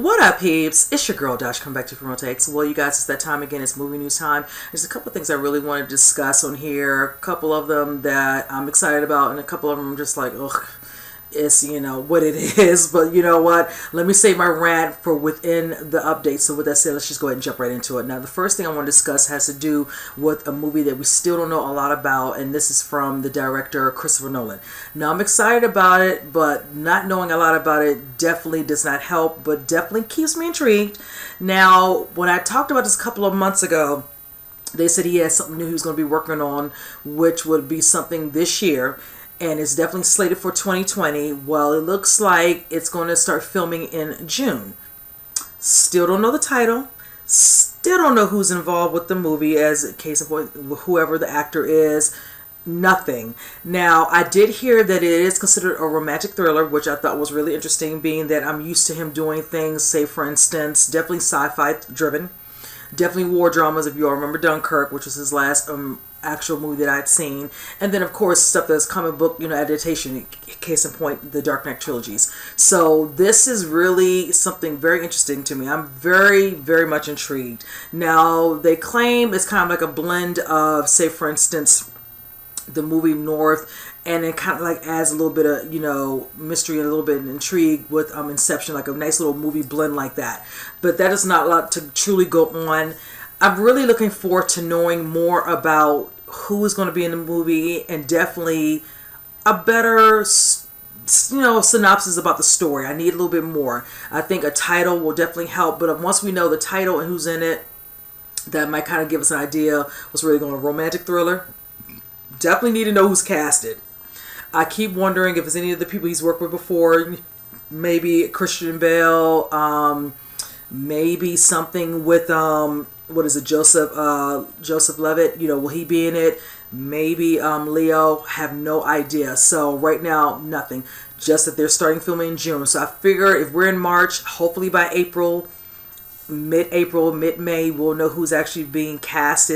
What up, peeps? It's your girl Dash, come back to you from Real Takes. Well, you guys, it's that time again. It's movie news time. There's a couple of things I really want to discuss on here. A couple of them that I'm excited about, and a couple of them I'm just like, ugh, it's, you know, what it is. But you know what? Let me save my rant for within the update. So with that said, let's just go ahead and jump right into it. Now, the first thing I want to discuss has to do with a movie that we still don't know a lot about, and this is from the director, Christopher Nolan. Now, I'm excited about it, but not knowing a lot about it definitely does not help, but definitely keeps me intrigued. Now, when I talked about this a couple of months ago, they said he had something new he was going to be working on, which would be something this year. And it's definitely slated for 2020. Well, it looks like it's going to start filming in June. Still don't know the title. Still don't know who's involved with the movie, as a case in point, whoever the actor is. Nothing. Now, I did hear that it is considered a romantic thriller, which I thought was really interesting, being that I'm used to him doing things, say for instance, definitely sci-fi driven. Definitely war dramas, if you all remember Dunkirk, which was his last actual movie that I'd seen. And then, of course, stuff that's comic book, you know, adaptation, case in point, the Dark Knight trilogies. So this is really something very interesting to me. I'm very, very much intrigued. Now, they claim it's kind of like a blend of, say, for instance, the movie North, and it kind of like adds a little bit of, you know, mystery and a little bit of intrigue with Inception, like a nice little movie blend like that. But that is not a lot to truly go on. I'm really looking forward to knowing more about who is going to be in the movie, and definitely a better, you know, synopsis about the story. I need a little bit more. I think a title will definitely help, but once we know the title and who's in it, that might kind of give us an idea what's really going on. Romantic thriller. Definitely need to know who's casted. I keep wondering if it's any of the people he's worked with before. Maybe Christian Bale. Maybe something with what is it, Joseph Levitt. You know, will he be in it? Maybe Leo. Have no idea. So right now, nothing. Just that they're starting filming in June. So I figure if we're in March, hopefully by April, mid-April, mid-May, we'll know who's actually being cast.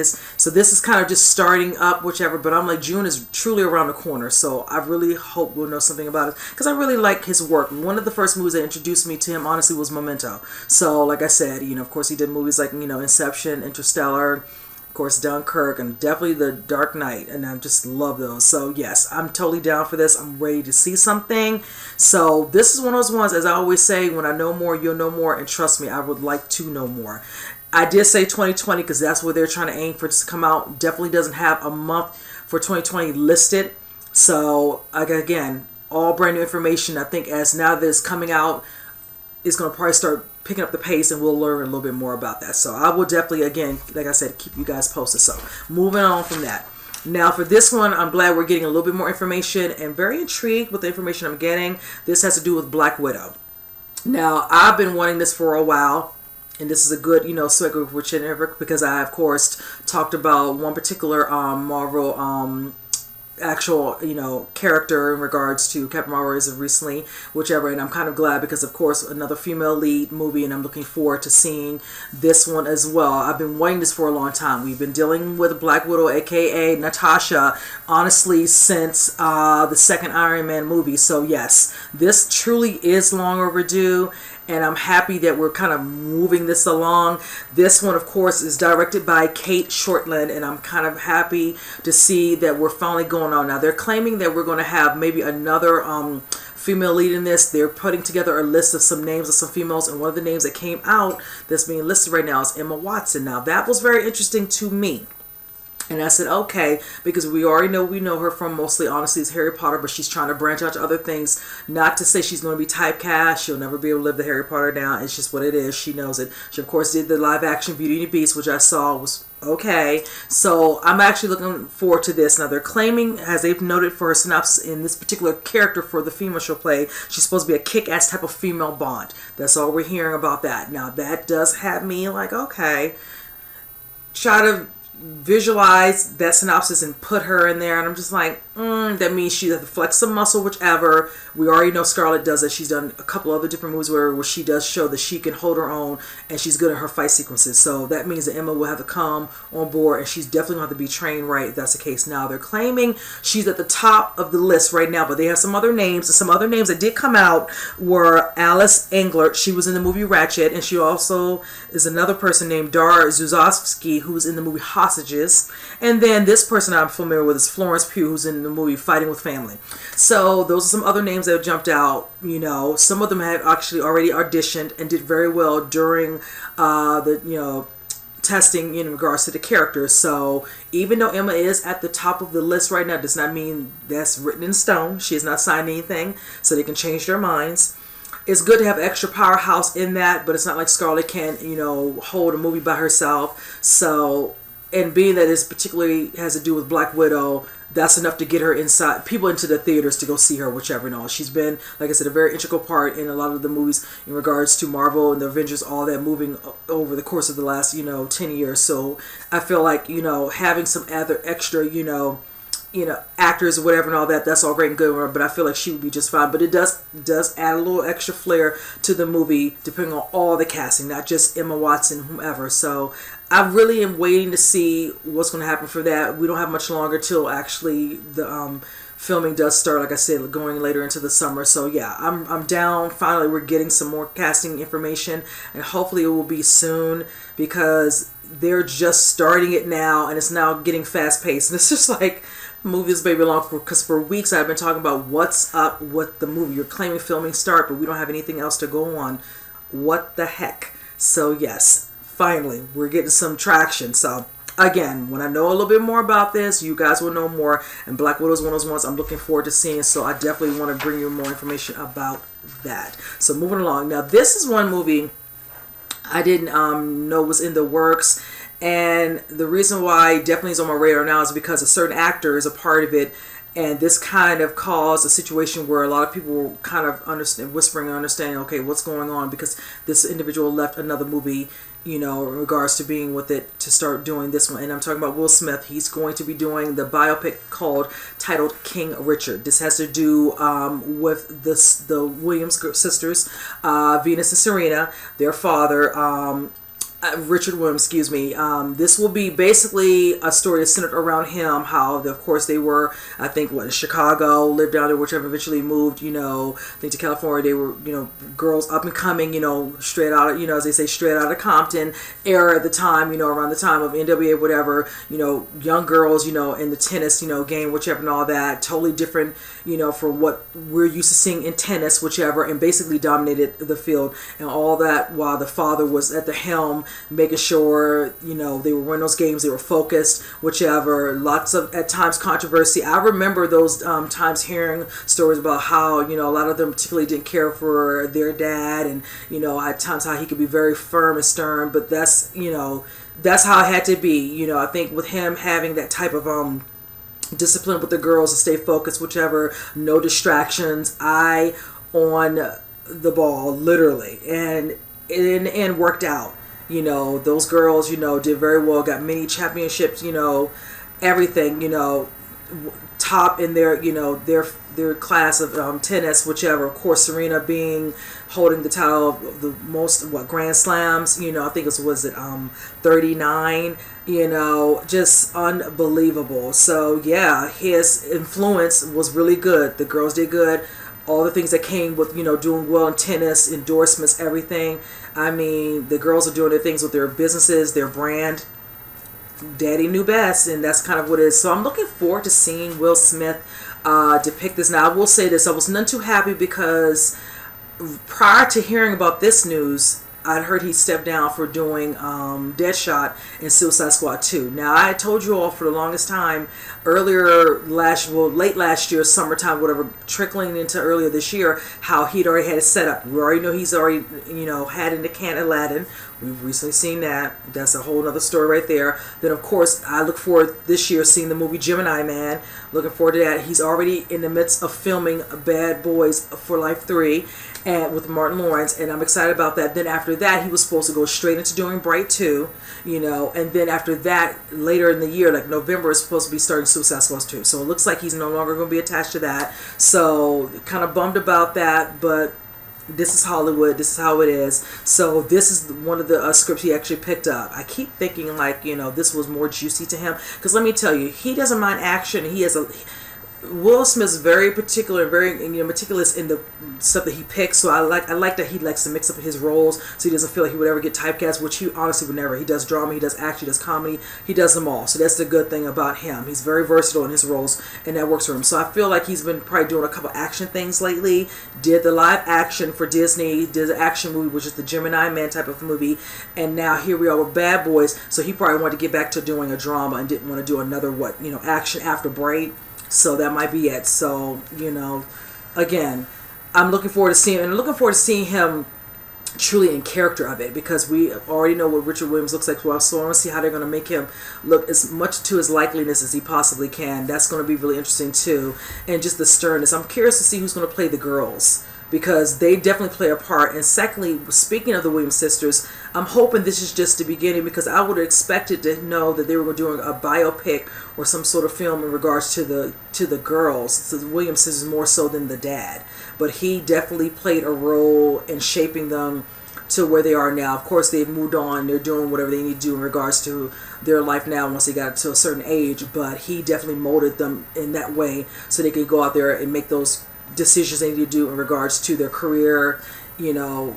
So this is kind of just starting up, whichever, but I'm like, June is truly around the corner, so I really hope we'll know something about it, because I really like his work. One of the first movies that introduced me to him, honestly, was Memento. So, like I said, you know, of course, he did movies like, you know, Inception, Interstellar, of course, Dunkirk, and definitely The Dark Knight, and I just love those. So yes, I'm totally down for this. I'm ready to see something. So this is one of those ones, as I always say, when I know more, you'll know more, and trust me, I would like to know more. I did say 2020 because that's what they're trying to aim for it to come out. Definitely doesn't have a month for 2020 listed. So again, all brand new information. I think as now that it's coming out, it's going to probably start picking up the pace, and we'll learn a little bit more about that. So I will definitely, again, like I said, keep you guys posted. So moving on from that. Now for this one, I'm glad we're getting a little bit more information, and very intrigued with the information I'm getting. This has to do with Black Widow. Now, I've been wanting this for a while, and this is a good, you know, segue with Chineric, because I, of course, talked about one particular Marvel actual, you know, character in regards to Captain Marvel as of recently, whichever, and I'm kind of glad because, of course, another female lead movie, and I'm looking forward to seeing this one as well. I've been waiting this for a long time. We've been dealing with Black Widow, aka Natasha, honestly, since the second Iron Man movie. So yes, this truly is long overdue, and I'm happy that we're kind of moving this along. This one, of course, is directed by Kate Shortland, and I'm kind of happy to see that we're finally going on. Now, they're claiming that we're going to have maybe another female lead in this. They're putting together a list of some names of some females, and one of the names that came out that's being listed right now is Emma Watson. Now, that was very interesting to me. And I said, okay, because we know her from mostly, honestly, is Harry Potter, but she's trying to branch out to other things. Not to say she's going to be typecast. She'll never be able to live the Harry Potter down. It's just what it is. She knows it. She, of course, did the live-action Beauty and the Beast, which I saw was okay. So I'm actually looking forward to this. Now, they're claiming, as they've noted for her synopsis, in this particular character for the female she'll play, she's supposed to be a kick-ass type of female Bond. That's all we're hearing about that. Now, that does have me like, okay, try to visualize that synopsis and put her in there, and I'm just like, that means she has to flex some muscle, whichever. We already know Scarlett does it. She's done a couple other different movies where she does show that she can hold her own and she's good at her fight sequences. So that means that Emma will have to come on board, and she's definitely going to have to be trained right if that's the case. Now, they're claiming she's at the top of the list right now, but they have some other names. And some other names that did come out were Alice Englert. She was in the movie Ratchet, and she also is another person named Dar Zuzovsky, who's in the movie Hostages. And then this person I'm familiar with is Florence Pugh, who's in the movie Fighting with Family. So those are some other names that jumped out. Some of them have actually already auditioned and did very well during the testing in regards to the characters. So even though Emma is at the top of the list right now, does not mean that's written in stone. She has not signed anything, so they can change their minds. It's good to have extra powerhouse in that, but it's not like Scarlett can hold a movie by herself. So, and being that it particularly has to do with Black Widow, that's enough to get her people into the theaters to go see her, whichever and all. She's been, like I said, a very integral part in a lot of the movies in regards to Marvel and the Avengers, all that moving over the course of the last, 10 years. So I feel like, having some other extra, actors or whatever and all that, that's all great and good, but I feel like she would be just fine. But it does add a little extra flair to the movie, depending on all the casting, not just Emma Watson, whomever. So I really am waiting to see what's going to happen for that. We don't have much longer till actually the filming does start, like I said, going later into the summer. So yeah, I'm down. Finally, we're getting some more casting information, and hopefully it will be soon, because they're just starting it now, and it's now getting fast paced. And it's just like, movies baby long, because for weeks I've been talking about what's up with the movie. You're claiming filming start, but we don't have anything else to go on. What the heck? So yes, finally we're getting some traction. So again, when I know a little bit more about this, you guys will know more. And Black Widow is one of those ones I'm looking forward to seeing, so I definitely want to bring you more information about that. So moving along, now this is one movie I didn't know was in the works. And the reason why it definitely is on my radar now is because a certain actor is a part of it. And this kind of caused a situation where a lot of people were kind of whispering and understanding, okay, what's going on? Because this individual left another movie, in regards to being with it, to start doing this one. And I'm talking about Will Smith. He's going to be doing the biopic titled King Richard. This has to do with the Williams sisters, Venus and Serena, their father, Richard Williams, excuse me. This will be basically a story that's centered around him, how, of course, they were, I think, in Chicago, lived down there, whichever, eventually moved, I think to California. They were, girls up and coming, straight out of, as they say, straight out of Compton era at the time, around the time of NWA, whatever, young girls, in the tennis, game, whichever, and all that, totally different, from what we're used to seeing in tennis, whichever, and basically dominated the field, and all that while the father was at the helm, making sure, they were winning those games, they were focused, whichever. Lots of, at times, controversy. I remember those times hearing stories about how, a lot of them particularly didn't care for their dad, and, at times how he could be very firm and stern, but that's, that's how it had to be. I think with him having that type of discipline with the girls to stay focused, whichever, no distractions, eye on the ball, literally, and in the end worked out. Those girls, did very well, got many championships, everything, top in their, their class of tennis, whichever. Of course, Serena holding the title of the most, Grand Slams, I think was it 39, just unbelievable. So yeah, his influence was really good. The girls did good. All the things that came with, doing well in tennis, endorsements, everything. I mean, the girls are doing their things with their businesses, their brand. Daddy knew best, and that's kind of what it is. So I'm looking forward to seeing Will Smith depict this. Now, I will say this. I was none too happy because prior to hearing about this news, I'd heard he stepped down for doing Deadshot and Suicide Squad 2. Now, I had told you all for the longest time, late last year, summertime, whatever, trickling into earlier this year, how he'd already had it set up. We already know he's already, had in the can Aladdin. We've recently seen that. That's a whole other story right there. Then, of course, I look forward this year seeing the movie Gemini Man. Looking forward to that. He's already in the midst of filming Bad Boys for Life 3 and with Martin Lawrence, and I'm excited about that. Then after that, he was supposed to go straight into doing Bright 2, and then after that, later in the year, like November, is supposed to be starting Suicide Squad 2. So it looks like he's no longer going to be attached to that. So kind of bummed about that, but this is Hollywood. This is how it is. So this is one of the scripts he actually picked up. I keep thinking like, this was more juicy to him. Because let me tell you, he doesn't mind action. Will Smith's very particular, very meticulous in the stuff that he picks. So I like that he likes to mix up his roles, so he doesn't feel like he would ever get typecast, which he honestly would never. He does drama, he does action, he does comedy, he does them all. So that's the good thing about him. He's very versatile in his roles, and that works for him. So I feel like he's been probably doing a couple action things lately. Did the live action for Disney, did the action movie, which is the Gemini Man type of movie, and now here we are with Bad Boys. So he probably wanted to get back to doing a drama and didn't want to do another action after Braid. So that might be it. So, again, I'm looking forward to seeing him truly in character of it, because we already know what Richard Williams looks like. Well, so I want to see how they're going to make him look as much to his likeliness as he possibly can. That's going to be really interesting too. And just the sternness. I'm curious to see who's going to play the girls, because they definitely play a part. And secondly, speaking of the Williams sisters, I'm hoping this is just the beginning, because I would have expected to know that they were doing a biopic or some sort of film in regards to the girls, so the Williams sisters, more so than the dad. But he definitely played a role in shaping them to where they are now. Of course, they've moved on. They're doing whatever they need to do in regards to their life now once they got to a certain age. But he definitely molded them in that way so they could go out there and make those decisions they need to do in regards to their career, and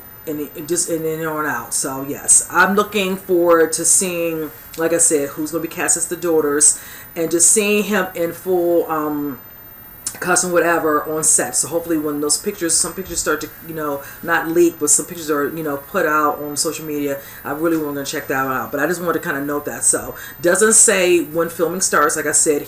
just in and on out. So yes, I'm looking forward to seeing, like I said, who's going to be cast as the daughters, and just seeing him in full costume, whatever, on set. So hopefully when some pictures start to, not leak, but some pictures are, put out on social media, I really want to check that out. But I just wanted to kind of note that. So doesn't say when filming starts. Like I said,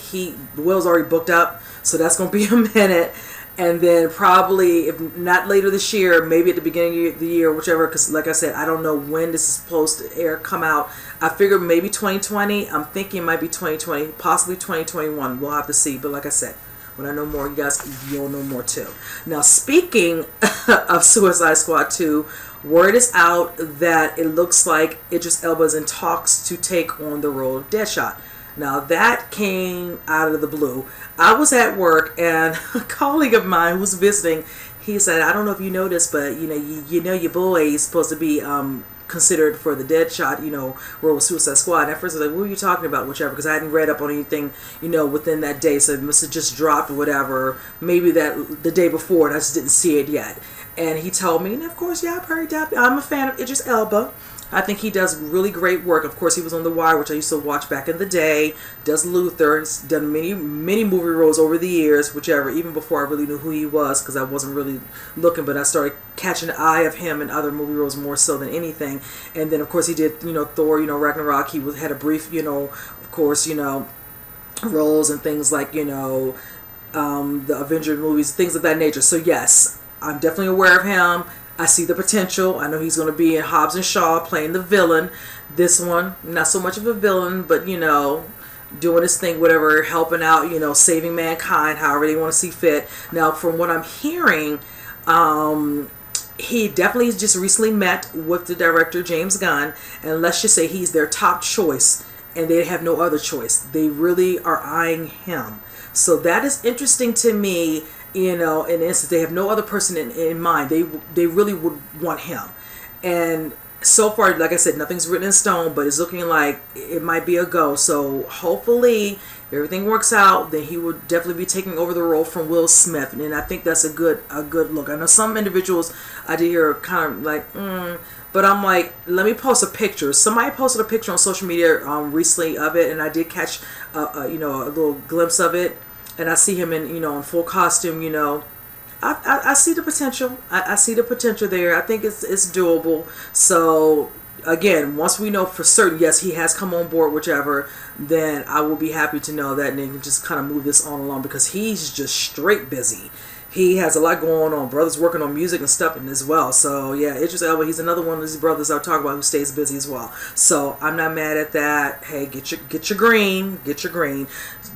Will's already booked up, so that's going to be a minute. And then probably, if not later this year, maybe at the beginning of the year, whichever, because like I said, I don't know when this is supposed to come out. I figured maybe 2020. I'm thinking it might be 2020, possibly 2021. We'll have to see. But like I said, when I know more, you'll know more too. Now, speaking of Suicide Squad 2, word is out that it looks like Idris Elba is in talks to take on the role of Deadshot. Now, that came out of the blue. I was at work, and a colleague of mine who's visiting, he said, I don't know if you know this, but, your boy is supposed to be considered for the Deadshot, role with Suicide Squad. And at first I was like, what are you talking about, whichever, because I hadn't read up on anything, within that day, so it must have just dropped or whatever, maybe the day before, and I just didn't see it yet. And he told me, and of course, yeah, I've heard that. I'm a fan of Idris Elba. I think he does really great work. Of course, he was on The Wire, which I used to watch back in the day. Does Luther. He's done many movie roles over the years, whichever, even before I really knew who he was, because I wasn't really looking, but I started catching the eye of him in other movie roles more so than anything. And then, of course, he did, Thor, Ragnarok. He had a brief, of course, roles and things like, the Avenger movies, things of that nature. So, yes, I'm definitely aware of him. I see the potential. I know he's going to be in Hobbs and Shaw playing the villain. This one, not so much of a villain, but, doing his thing, whatever, helping out, saving mankind, however they want to see fit. Now, from what I'm hearing, he definitely just recently met with the director, James Gunn, and let's just say he's their top choice, and they have no other choice. They really are eyeing him. So that is interesting to me. In instance, they have no other person in mind. They really would want him. And so far, like I said, nothing's written in stone, but it's looking like it might be a go. So hopefully, if everything works out, then he would definitely be taking over the role from Will Smith. And I think that's a good look. I know some individuals I did hear kind of like, but I'm like, let me post a picture. Somebody posted a picture on social media recently of it, and I did catch a little glimpse of it. And I see him in, in full costume, I see the potential. I see the potential there. I think it's doable. So, again, once we know for certain, yes, he has come on board, whichever, then I will be happy to know that, and then just kind of move this on along, because he's just straight busy. He has a lot going on. Brothers working on music and stuff as well. So, yeah, Idris Elba, he's another one of these brothers I talk about who stays busy as well. So, I'm not mad at that. Hey, get your green. Get your green.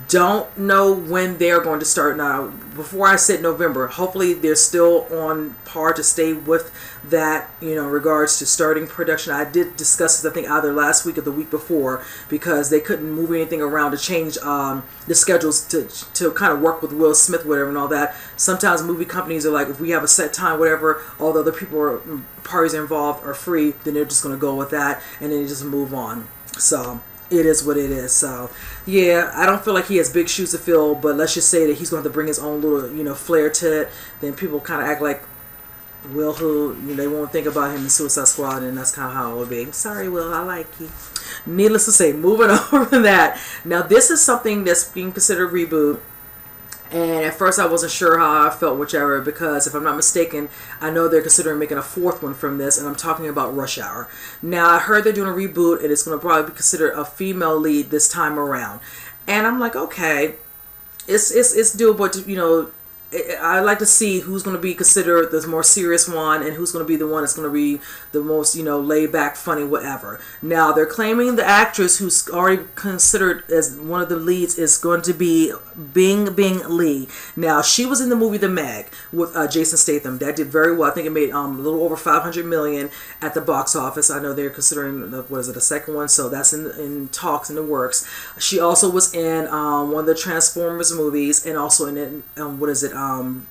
Don't know when they're going to start. Now, before I said November. Hopefully they're still on par to stay with that, you know, in regards to starting production. I did discuss this, I think, either last week or the week before, because they couldn't move anything around to change the schedules to kind of work with Will Smith, whatever, and all that. Sometimes movie companies are like, if we have a set time, whatever, all the other people or parties involved are free, then they're just going to go with that, and then they just move on. So it is what it is. So yeah, I don't feel like he has big shoes to fill, but let's just say that he's going to have to bring his own little, you know, flair to it. Then people kind of act like Will, who, you know, they won't think about him in Suicide Squad, and that's kind of how it will be. Sorry, Will, I like you. Needless to say, moving on from that. Now, this is something that's being considered a reboot. And at first I wasn't sure how I felt, whichever, because if I'm not mistaken, I know they're considering making a fourth one from this, and I'm talking about Rush Hour. Now, I heard they're doing a reboot, and it's going to probably be considered a female lead this time around. And I'm like, okay, it's doable, to, you know, I like to see who's going to be considered the more serious one and who's going to be the one that's going to be the most, you know, laid back, funny, whatever. Now, they're claiming the actress who's already considered as one of the leads is going to be Bing Lee. Now, she was in the movie The Meg with Jason Statham. That did very well. I think it made a little over $500 million at the box office. I know they're considering, the second one, so that's in talks, in the works. She also was in one of the Transformers movies, and also in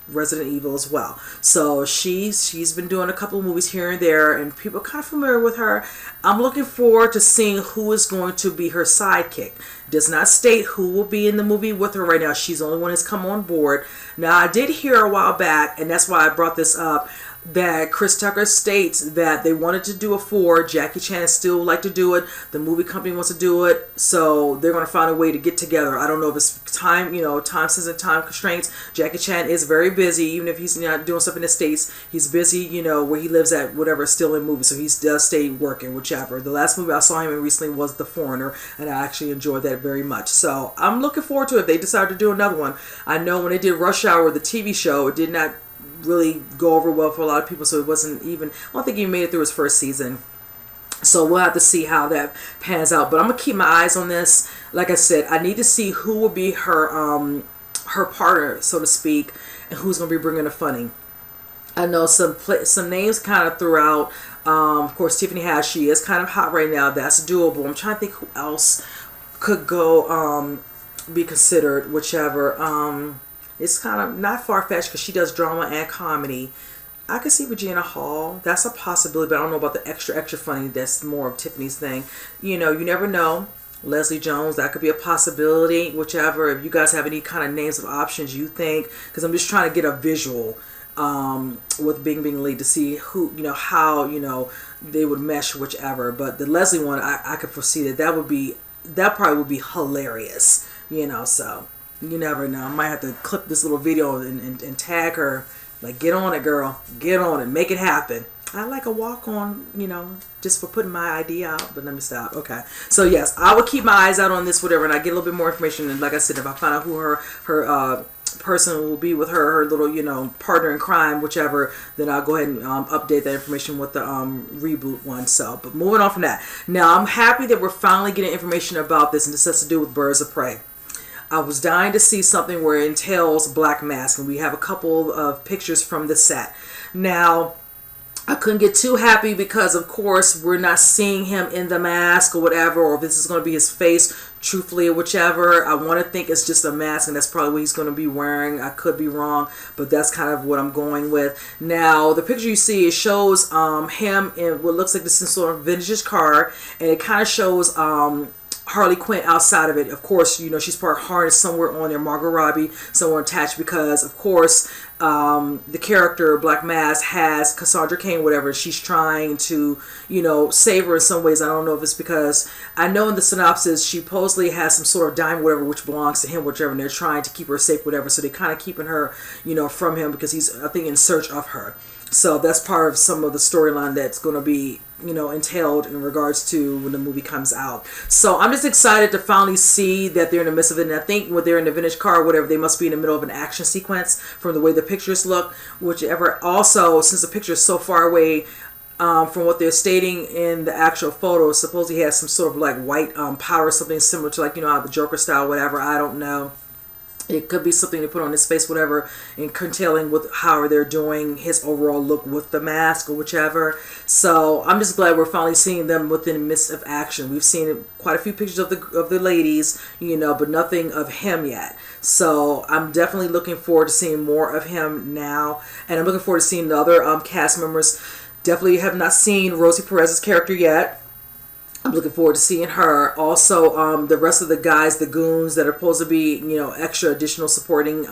Resident Evil as well. So she's been doing a couple of movies here and there, and people are kind of familiar with her. I'm looking forward to seeing who is going to be her sidekick. Does not state who will be in the movie with her right now. She's the only one that's come on board. Now, I did hear a while back, and that's why I brought this up, that Chris Tucker states that they wanted to do a 4. Jackie Chan still like to do it. The movie company wants to do it. So they're going to find a way to get together. I don't know if it's time, you know, time sensitive, time constraints. Jackie Chan is very busy. Even if he's not doing stuff in the States, he's busy, you know, where he lives at, whatever, still in movies. So he does stay working, whichever. The last movie I saw him in recently was The Foreigner, and I actually enjoyed that very much. So I'm looking forward to it if they decide to do another one. I know when they did Rush Hour, the TV show, it did not really go over well for a lot of people, so it wasn't even, I don't think he made it through his first season. So we'll have to see how that pans out, but I'm gonna keep my eyes on this. Like I said, I need to see who will be her partner, so to speak, and who's gonna be bringing the funny. I know some names kind of throughout. Of course, Tiffany Haddish, she is kind of hot right now. That's doable. I'm trying to think who else could go be considered, whichever. It's kind of not far-fetched because she does drama and comedy. I could see Regina Hall. That's a possibility, but I don't know about the extra funny. That's more of Tiffany's thing. You know, you never know. Leslie Jones, that could be a possibility. Whichever. If you guys have any kind of names of options you think, because I'm just trying to get a visual with Bing Lee to see who, you know, how, you know, they would mesh, whichever. But the Leslie one, I could foresee that probably would be hilarious. You know, so. You never know. I might have to clip this little video and tag her. Like, get on it, girl. Get on it. Make it happen. I like a walk on, you know, just for putting my idea out. But let me stop. Okay. So, yes, I will keep my eyes out on this, whatever, and I get a little bit more information. And like I said, if I find out who her person will be with her little, you know, partner in crime, whichever, then I'll go ahead and update that information with the reboot one. So, but moving on from that. Now, I'm happy that we're finally getting information about this, and this has to do with Birds of Prey. I was dying to see something where it entails Black Mask, and we have a couple of pictures from the set. Now, I couldn't get too happy because, of course, we're not seeing him in the mask or whatever, or if this is going to be his face, truthfully, or whichever. I want to think it's just a mask, and that's probably what he's going to be wearing. I could be wrong, but that's kind of what I'm going with. Now, the picture you see, it shows him in what looks like this is sort of vintage car, and it kind of shows Harley Quinn outside of it. Of course, you know, she's part harnessed somewhere on there, Margot Robbie somewhere attached, because of course the character Black Mask has Cassandra Cain, whatever. She's trying to, you know, save her in some ways. I don't know if it's because, I know in the synopsis she supposedly has some sort of diamond, whatever, which belongs to him, whichever, and they're trying to keep her safe, whatever. So they're kind of keeping her, you know, from him because he's, I think, in search of her. So that's part of some of the storyline that's going to be, you know, entailed in regards to when the movie comes out. So I'm just excited to finally see that they're in the midst of it. And I think when they're in the vintage car or whatever, they must be in the middle of an action sequence from the way the pictures look. Whichever. Also, since the picture is so far away from what they're stating in the actual photo, suppose he has some sort of like white powder, something similar to, like, you know, the Joker style, whatever. I don't know. It could be something to put on his face, whatever, and curtailing with how they're doing his overall look with the mask or whichever. So I'm just glad we're finally seeing them within the midst of action. We've seen quite a few pictures of the ladies, you know, but nothing of him yet. So I'm definitely looking forward to seeing more of him now, and I'm looking forward to seeing the other cast members. Definitely have not seen Rosie Perez's character yet. I'm looking forward to seeing her. Also, the rest of the guys, the goons that are supposed to be, you know, extra additional supporting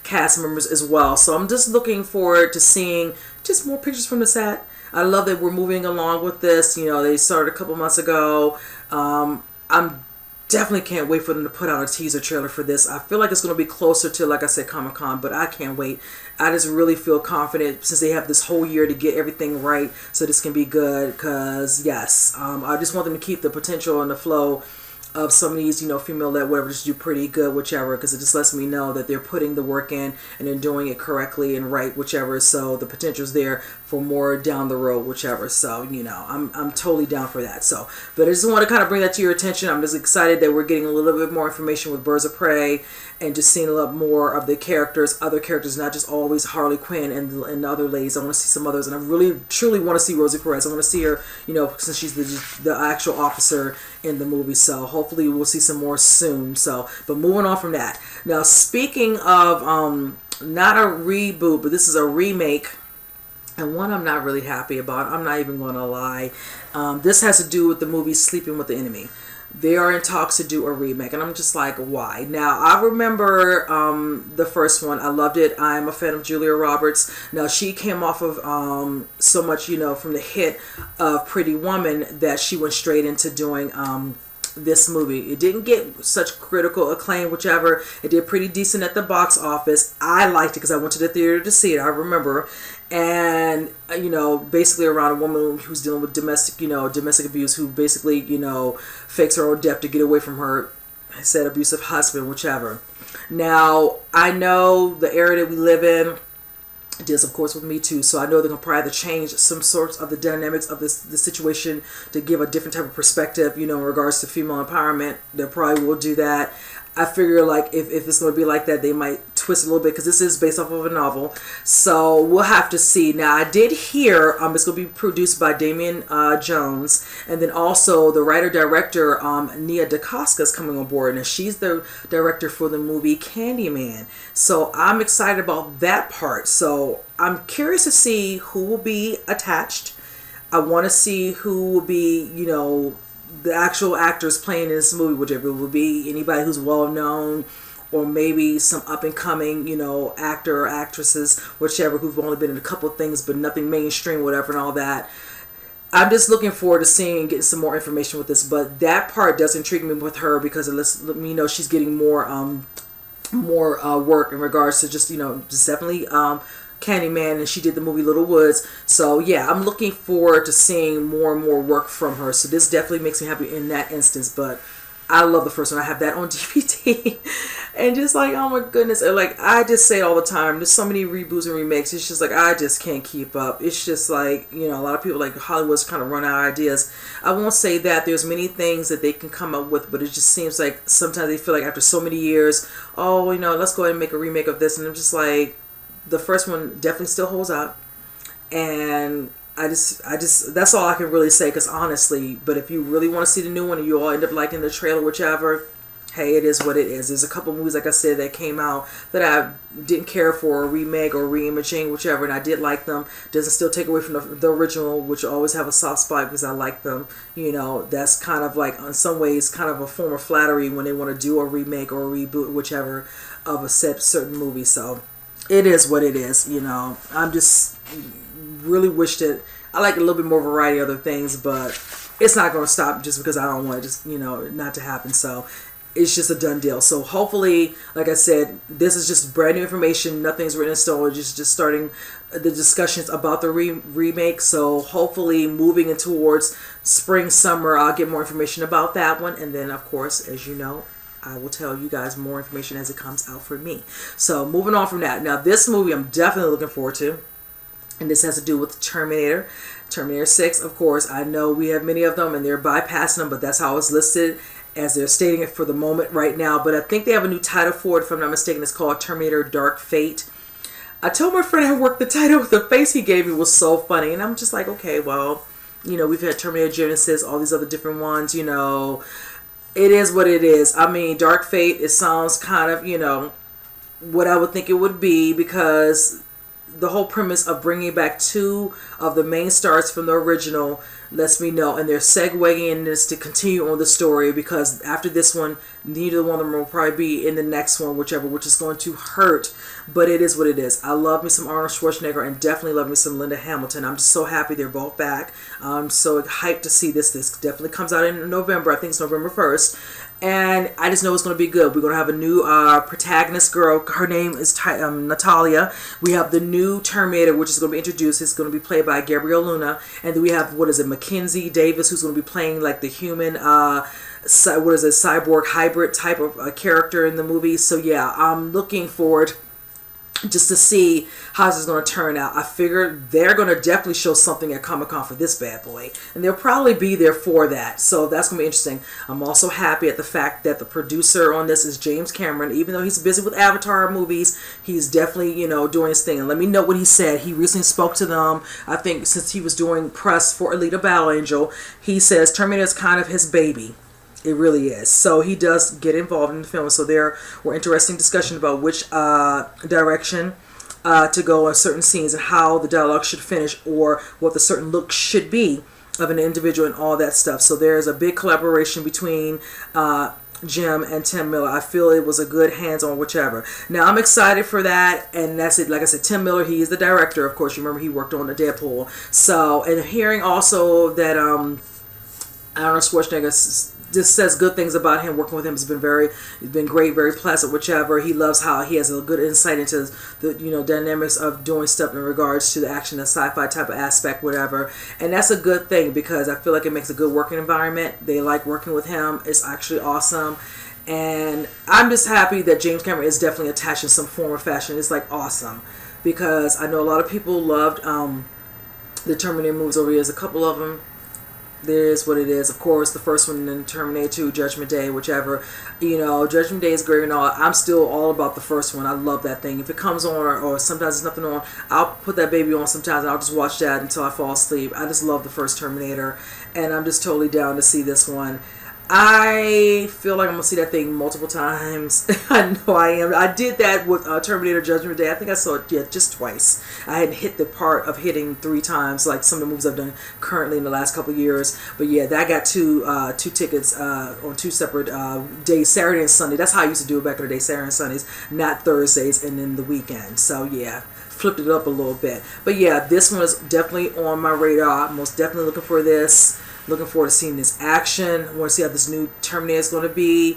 cast members as well. So I'm just looking forward to seeing just more pictures from the set. I love that we're moving along with this. You know, they started a couple months ago. I'm definitely can't wait for them to put out a teaser trailer for this. I feel like it's going to be closer to, like I said, Comic-Con, but I can't wait. I just really feel confident since they have this whole year to get everything right so this can be good, because yes, I just want them to keep the potential and the flow of some of these, you know, female-led whatever, just do pretty good, whichever, because it just lets me know that they're putting the work in and they're doing it correctly and right, whichever. So the potential's there for more down the road, whichever. So, you know, I'm totally down for that. So, but I just want to kind of bring that to your attention. I'm just excited that we're getting a little bit more information with Birds of Prey and just seeing a lot more of the characters, other characters, not just always Harley Quinn and the other ladies. I want to see some others, and I really, truly want to see Rosie Perez. I want to see her, you know, since she's the actual officer in the movie. So hopefully we'll see some more soon. So, but moving on from that. Now, speaking of not a reboot, but this is a remake, and one I'm not really happy about. I'm not even going to lie. This has to do with the movie Sleeping with the Enemy. They are in talks to do a remake, and I'm just like, why? Now, I remember the first one. I loved it. I'm a fan of Julia Roberts. Now, she came off of so much, you know, from the hit of Pretty Woman that she went straight into doing this movie. It didn't get such critical acclaim, whichever. It did pretty decent at the box office. I liked it because I went to the theater to see it. I remember. And, you know, basically around a woman who's dealing with domestic abuse, who basically, you know, fakes her own death to get away from her said abusive husband, whichever. Now, I know the area that we live in deals, of course, with Me Too, so I know they're going to probably have to change some sorts of the dynamics of the situation to give a different type of perspective, you know, in regards to female empowerment. They probably will do that. I figure, like, if it's going to be like that, they might twist a little bit, because this is based off of a novel. So we'll have to see. Now, I did hear it's going to be produced by Damian Jones, and then also the writer-director Nia DaCosta is coming on board, and she's the director for the movie Candyman. So I'm excited about that part. So I'm curious to see who will be attached. I want to see who will be, you know, the actual actors playing in this movie, whichever it will be anybody who's well known, or maybe some up and coming, you know, actor or actresses, whichever, who've only been in a couple of things but nothing mainstream, whatever, and all that. I'm just looking forward to seeing and getting some more information with this. But that part does intrigue me with her, because it lets me know she's getting more work in regards to just, you know, just definitely Candyman, and she did the movie Little Woods. So yeah, I'm looking forward to seeing more and more work from her. So this definitely makes me happy in that instance. But I love the first one. I have that on DVD. And just like, oh my goodness, and like, I just say it all the time, there's so many reboots and remakes. It's just like, I just can't keep up. It's just like, you know, a lot of people, like, Hollywood's kind of run out of ideas. I won't say that there's many things that they can come up with, but it just seems like sometimes they feel like after so many years, oh, you know, let's go ahead and make a remake of this. And I'm just like, the first one definitely still holds up, and I just that's all I can really say, because honestly, but if you really want to see the new one and you all end up liking the trailer, whichever, hey, it is what it is. There's a couple movies, like I said, that came out that I didn't care for a remake or reimaging, whichever, and I did like them. Doesn't still take away from the original, which I always have a soft spot because I like them. You know, that's kind of like, in some ways, kind of a form of flattery when they want to do a remake or a reboot, whichever, of a certain movie. So it is what it is, you know. I'm just really wish that I like a little bit more variety of other things, but it's not going to stop just because I don't want it, just, you know, not to happen. So it's just a done deal. So hopefully, like I said, this is just brand new information. Nothing's written in stone. We're just starting the discussions about the remake. So hopefully, moving in towards spring, summer, I'll get more information about that one. And then, of course, as you know, I will tell you guys more information as it comes out for me. So moving on from that. Now, this movie I'm definitely looking forward to. And this has to do with Terminator. Terminator 6, of course. I know we have many of them and they're bypassing them, but that's how it's listed. as they're stating it for the moment right now. But I think they have a new title for it, if I'm not mistaken. It's called Terminator Dark Fate. I told my friend I worked the title. The face he gave me was so funny. And I'm just like, okay, well, you know, we've had Terminator Genesis, all these other different ones, you know. It is what it is. I mean, Dark Fate, it sounds kind of, you know, what I would think it would be, because the whole premise of bringing back two of the main stars from the original lets me know, and they're segueing this to continue on the story, because after this one, neither one of them will probably be in the next one, whichever, which is going to hurt, but it is what it is. I love me some Arnold Schwarzenegger, and definitely love me some Linda Hamilton. I'm just so happy they're both back. I'm so hyped to see this. This definitely comes out in November. I think it's November 1st. And I just know it's going to be good. We're going to have a new protagonist girl. Her name is Natalia. We have the new Terminator, which is going to be introduced. It's going to be played by Gabriel Luna. And then we have, what is it, Mackenzie Davis, who's going to be playing like the human, cyborg hybrid type of character in the movie. So yeah, I'm looking forward just to see how this is going to turn out. I figure they're going to definitely show something at Comic-Con for this bad boy, and they'll probably be there for that, so that's going to be interesting. I'm also happy at the fact that the producer on this is James Cameron. Even though he's busy with Avatar movies, he's definitely, you know, doing his thing. And let me know what he said. He recently spoke to them, I think since he was doing press for Alita Battle Angel. He says Terminator is kind of his baby. It really is. So he does get involved in the film. So there were interesting discussions about which direction to go on certain scenes, and how the dialogue should finish, or what the certain look should be of an individual, and all that stuff. So there's a big collaboration between Jim and Tim Miller. I feel it was a good hands-on whichever. Now I'm excited for that, and that's it. Like I said, Tim Miller, he is the director. Of course, you remember he worked on the Deadpool. So, and hearing also that Arnold Schwarzenegger just says good things about him. Working with him has been great, very pleasant, whichever. He loves how he has a good insight into the, you know, dynamics of doing stuff in regards to the action and sci-fi type of aspect, whatever. And that's a good thing, because I feel like it makes a good working environment. They like working with him. It's actually awesome. And I'm just happy that James Cameron is definitely attached in some form or fashion. It's like awesome, because I know a lot of people loved the Terminator movies over the years. A couple of them, there's what it is. Of course, the first one in Terminator 2, Judgment Day, whichever. You know, Judgment Day is great and all. I'm still all about the first one. I love that thing. If it comes on, or sometimes there's nothing on, I'll put that baby on sometimes, and I'll just watch that until I fall asleep. I just love the first Terminator, and I'm just totally down to see this one. I feel like I'm going to see that thing multiple times. I know I am. I did that with Terminator Judgment Day. I think I saw it, just twice. I hadn't hit the part of hitting 3 times, like some of the movies I've done currently in the last couple of years. But yeah, I got two tickets on 2 separate days, Saturday and Sunday. That's how I used to do it back in the day, Saturday and Sundays, not Thursdays and then the weekend. So yeah, flipped it up a little bit. But yeah, this one is definitely on my radar. I'm most definitely looking for this. Looking forward to seeing this action. I want to see how this new Terminator is going to be.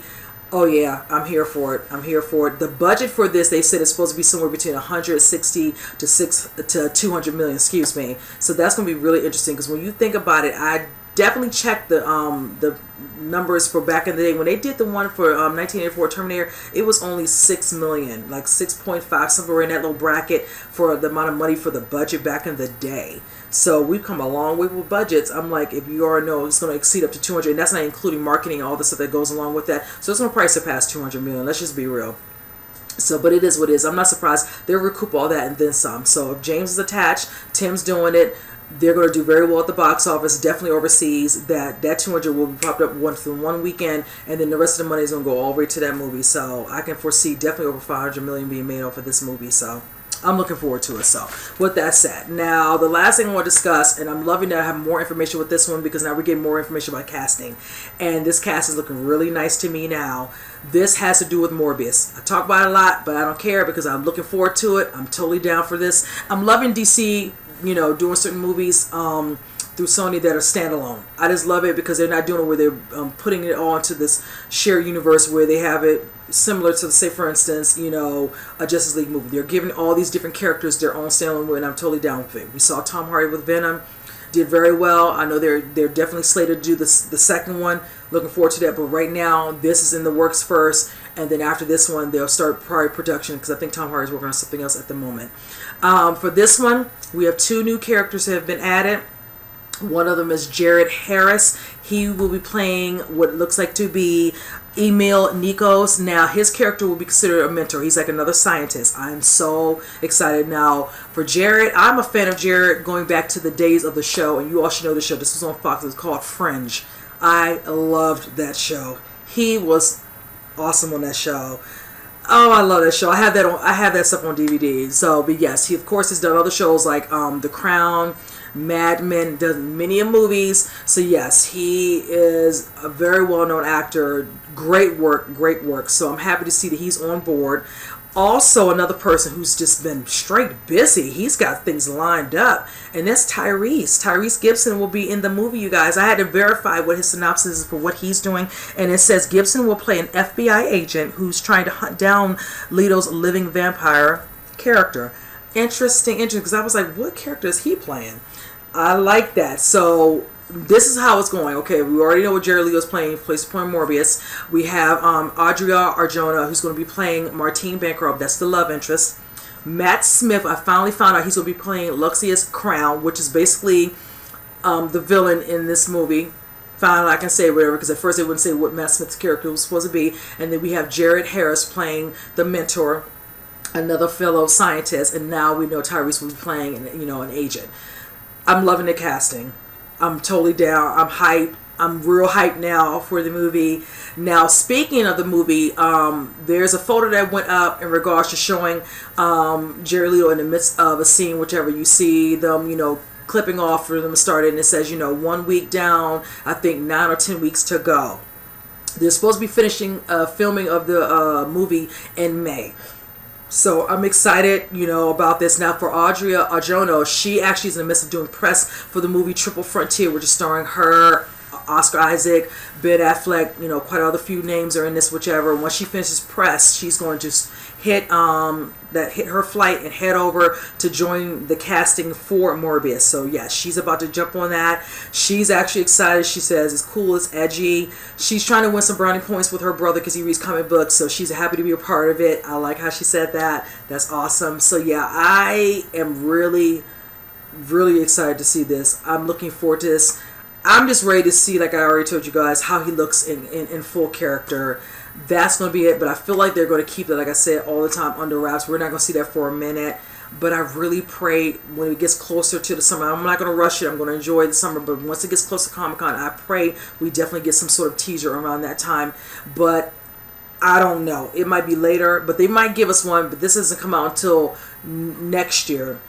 Oh yeah, I'm here for it. I'm here for it. The budget for this, they said, is supposed to be somewhere between 160 to 200 million. Excuse me. So that's going to be really interesting, because when you think about it, I definitely checked the numbers for back in the day when they did the one for 1984 Terminator. It was only 6 million, like 6.5, somewhere in that little bracket, for the amount of money for the budget back in the day. So we've come a long way with budgets. I'm like, if you already know, it's going to exceed up to 200, and that's not including marketing and all the stuff that goes along with that. So it's going to probably surpass 200 million. Let's just be real. So, but it is what it is. I'm not surprised. They'll recoup all that and then some. So if James is attached, Tim's doing it, they're going to do very well at the box office, definitely overseas. That 200 will be popped up one weekend, and then the rest of the money is going to go all the way to that movie. So I can foresee definitely over 500 million being made off of this movie. So I'm looking forward to it. So with that said, now the last thing I want to discuss, and I'm loving that I have more information with this one, because now we're getting more information about casting, and this cast is looking really nice to me now. This has to do with Morbius. I talk about it a lot, but I don't care, because I'm looking forward to it. I'm totally down for this. I'm loving DC, you know, doing certain movies through Sony that are standalone. I just love it, because they're not doing it where they're putting it all into this shared universe where they have it similar to, say, for instance, you know, a Justice League movie. They're giving all these different characters their own standalone movie, and I'm totally down with it. We saw Tom Hardy with Venom, did very well. I know they're definitely slated to do the second one. Looking forward to that. But right now, this is in the works first, and then after this one, they'll start prior production, because I think Tom Hardy's working on something else at the moment. For this one, we have 2 new characters that have been added. One of them is Jared Harris. He will be playing what looks like to be Emil Nikos. Now, his character will be considered a mentor. He's like another scientist. I'm so excited now for Jared. I'm a fan of Jared going back to the days of the show, and you all should know the show. This was on Fox. It's called Fringe. I loved that show. He was awesome on that show. Oh, I love that show. I have that stuff on DVD. So, but yes, he of course has done other shows like The Crown, Mad Men, does many movies. So yes, he is a very well-known actor. Great work, great work. So I'm happy to see that he's on board. Also, another person who's just been straight busy. He's got things lined up, and that's Tyrese. Tyrese Gibson will be in the movie, you guys. I had to verify what his synopsis is for what he's doing, and it says Gibson will play an FBI agent who's trying to hunt down Leto's living vampire character. Interesting, because I was like, what character is he playing? I like that. So this is how it's going. Okay, we already know what Jared Leto's playing. He plays Morbius. We have Adria Arjona, who's going to be playing Martine Bancroft. That's the love interest. Matt Smith, I finally found out he's going to be playing Lucius Crown, which is basically the villain in this movie. Finally, I can say whatever, because at first they wouldn't say what Matt Smith's character was supposed to be. And then we have Jared Harris playing the mentor, another fellow scientist, and now we know Tyrese will be playing, an agent. I'm loving the casting. I'm totally down. I'm hyped. I'm real hyped now for the movie. Now, speaking of the movie, there's a photo that went up in regards to showing Jared Leto in the midst of a scene, whichever you see them, clipping off for them to start it, and it says, 1 week down, I think 9 or 10 weeks to go. They're supposed to be finishing filming of the movie in May. So I'm excited, about this. Now for Adria Arjona, she actually is in the midst of doing press for the movie Triple Frontier, which is starring her, Oscar Isaac, Ben Affleck, quite other few names are in this, whichever. Once she finishes press, she's going to hit her flight and head over to join the casting for Morbius. So yes, she's about to jump on that. She's actually excited. She says it's cool, it's edgy. She's trying to win some brownie points with her brother because he reads comic books, so she's happy to be a part of it. I like how she said that. That's awesome. So yeah, I am really, really excited to see this. I'm looking forward to this. I'm just ready to see, like I already told you guys, how he looks in full character. That's going to be it. But I feel like they're going to keep it, like I said, all the time under wraps. We're not going to see that for a minute. But I really pray when it gets closer to the summer, I'm not going to rush it. I'm going to enjoy the summer. But once it gets close to Comic-Con, I pray we definitely get some sort of teaser around that time. But I don't know. It might be later. But they might give us one. But this doesn't come out until next year.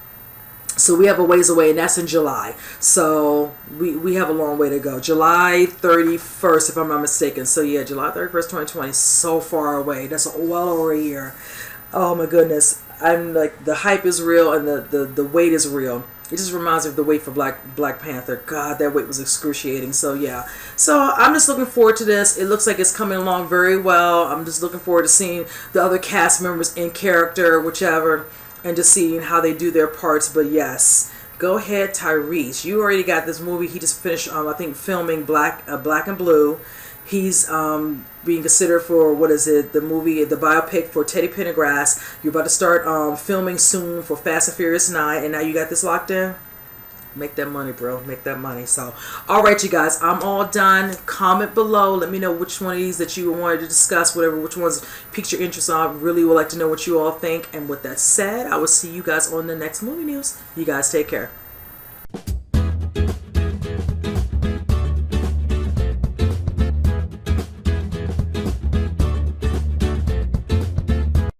So we have a ways away, and that's in July. So we have a long way to go. July 31st, if I'm not mistaken. So yeah, July 31st, 2020, so far away. That's well over a year. Oh my goodness. I'm like, the hype is real, and the wait is real. It just reminds me of the wait for Black Panther. God, that wait was excruciating. So yeah. So I'm just looking forward to this. It looks like it's coming along very well. I'm just looking forward to seeing the other cast members in character, whichever, and just seeing how they do their parts. But yes, go ahead, Tyrese. You already got this movie. He just finished, I think, filming Black and Blue. He's being considered for, the movie, the biopic for Teddy Pendergrass. You're about to start filming soon for Fast and Furious 9, and now you got this locked in. Make that money, bro. Make that money. So, all right, you guys. I'm all done. Comment below. Let me know which one of these that you wanted to discuss, which ones piqued your interest on. I really would like to know what you all think. And with that said, I will see you guys on the next movie news. You guys take care.